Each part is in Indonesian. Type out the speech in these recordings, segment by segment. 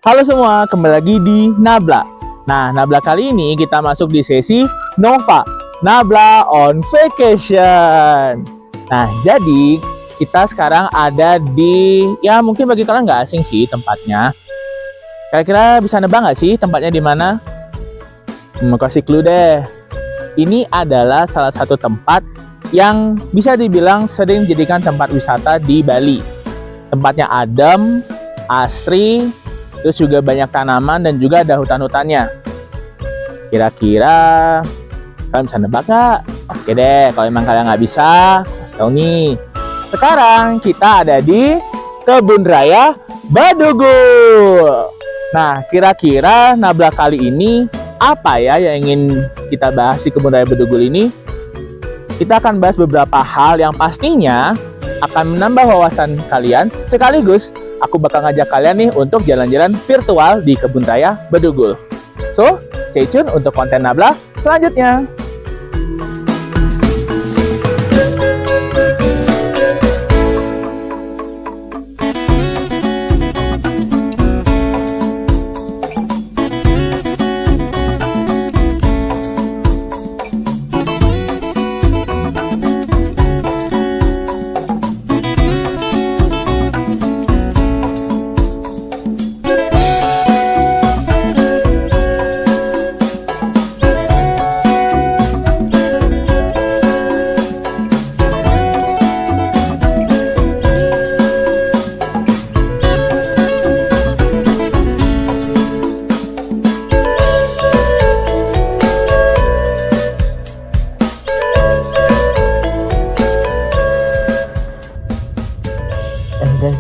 Halo semua, kembali lagi di Nabla. Nah, Nabla kali ini kita masuk di sesi Nova, Nabla on Vacation. Nah, jadi kita sekarang ada di, ya mungkin bagi kalian nggak asing sih tempatnya. Kira-kira bisa nebak nggak sih tempatnya di mana? Kasih clue deh. Ini adalah salah satu tempat yang bisa dibilang sering dijadikan tempat wisata di Bali. Tempatnya adem, asri, terus juga banyak tanaman dan juga ada hutan-hutannya. Kira-kira kalian bisa nebak nggak? Oke deh, kalau memang kalian nggak bisa, kasih tahu nih. Sekarang kita ada di Kebun Raya Badugul. Nah, kira-kira Nabla kali ini apa ya yang ingin kita bahas di Kebun Raya Badugul ini? Kita akan bahas beberapa hal yang pastinya akan menambah wawasan kalian, sekaligus aku bakal ngajak kalian nih untuk jalan-jalan virtual di Kebun Raya Badugul. So, stay tune untuk konten Nabla selanjutnya.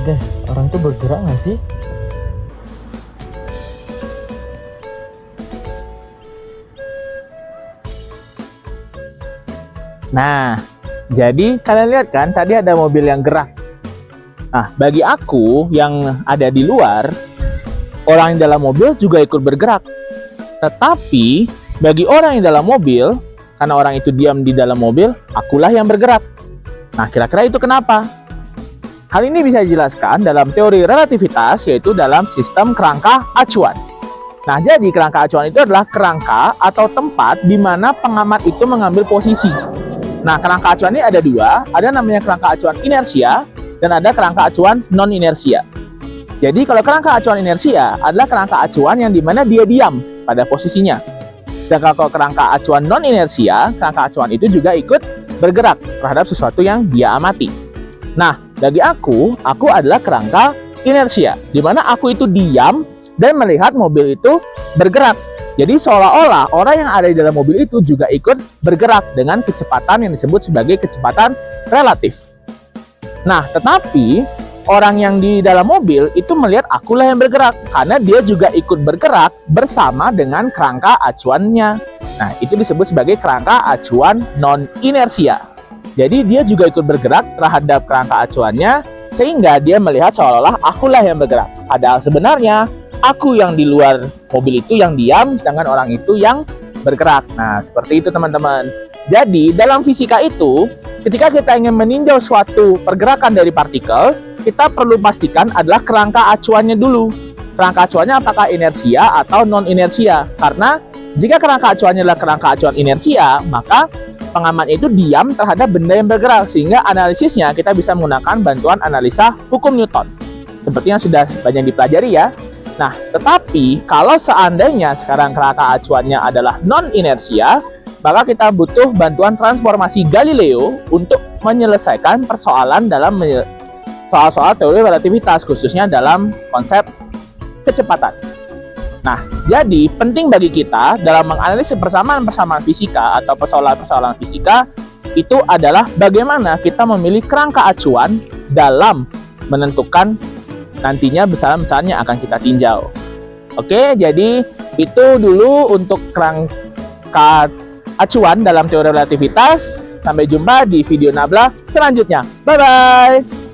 Guys, orang tuh bergerak nggak sih? Nah, jadi kalian lihat kan tadi ada mobil yang gerak. Nah, bagi aku yang ada di luar, orang yang dalam mobil juga ikut bergerak. Tetapi bagi orang yang dalam mobil, karena orang itu diam di dalam mobil, akulah yang bergerak. Nah, kira-kira itu kenapa? Hal ini bisa dijelaskan dalam teori relativitas, yaitu dalam sistem kerangka acuan. Nah, jadi kerangka acuan itu adalah kerangka atau tempat di mana pengamat itu mengambil posisi. Nah, kerangka acuan ini ada dua, ada namanya kerangka acuan inersia dan ada kerangka acuan non-inersia. Jadi kalau kerangka acuan inersia adalah kerangka acuan yang di mana dia diam pada posisinya. Dan kalau kerangka acuan non-inersia, kerangka acuan itu juga ikut bergerak terhadap sesuatu yang dia amati. Nah, bagi aku adalah kerangka inersia, di mana aku itu diam dan melihat mobil itu bergerak. Jadi seolah-olah orang yang ada di dalam mobil itu juga ikut bergerak dengan kecepatan yang disebut sebagai kecepatan relatif. Nah, tetapi orang yang di dalam mobil itu melihat akulah yang bergerak, karena dia juga ikut bergerak bersama dengan kerangka acuannya. Nah, itu disebut sebagai kerangka acuan non-inersia. Jadi dia juga ikut bergerak terhadap kerangka acuannya, sehingga dia melihat seolah-olah akulah yang bergerak. Padahal sebenarnya aku yang di luar mobil itu yang diam, sedangkan orang itu yang bergerak. Nah, seperti itu teman-teman. Jadi dalam fisika itu, ketika kita ingin meninjau suatu pergerakan dari partikel, kita perlu pastikan adalah kerangka acuannya dulu. Kerangka acuannya apakah inersia atau non-inersia? Karena jika kerangka acuannya adalah kerangka acuan inersia, maka pengamat itu diam terhadap benda yang bergerak, sehingga analisisnya kita bisa menggunakan bantuan analisa hukum Newton seperti yang sudah banyak dipelajari ya. Nah, tetapi kalau seandainya sekarang kerangka acuannya adalah non-inersia, maka kita butuh bantuan transformasi Galileo untuk menyelesaikan persoalan dalam soal-soal teori relativitas, khususnya dalam konsep kecepatan. Nah, jadi penting bagi kita dalam menganalisis persamaan-persamaan fisika atau persoalan-persoalan fisika itu adalah bagaimana kita memilih kerangka acuan dalam menentukan nantinya besaran-besaran yang akan kita tinjau. Oke, jadi itu dulu untuk kerangka acuan dalam teori relativitas. Sampai jumpa di video Nabla selanjutnya. Bye-bye!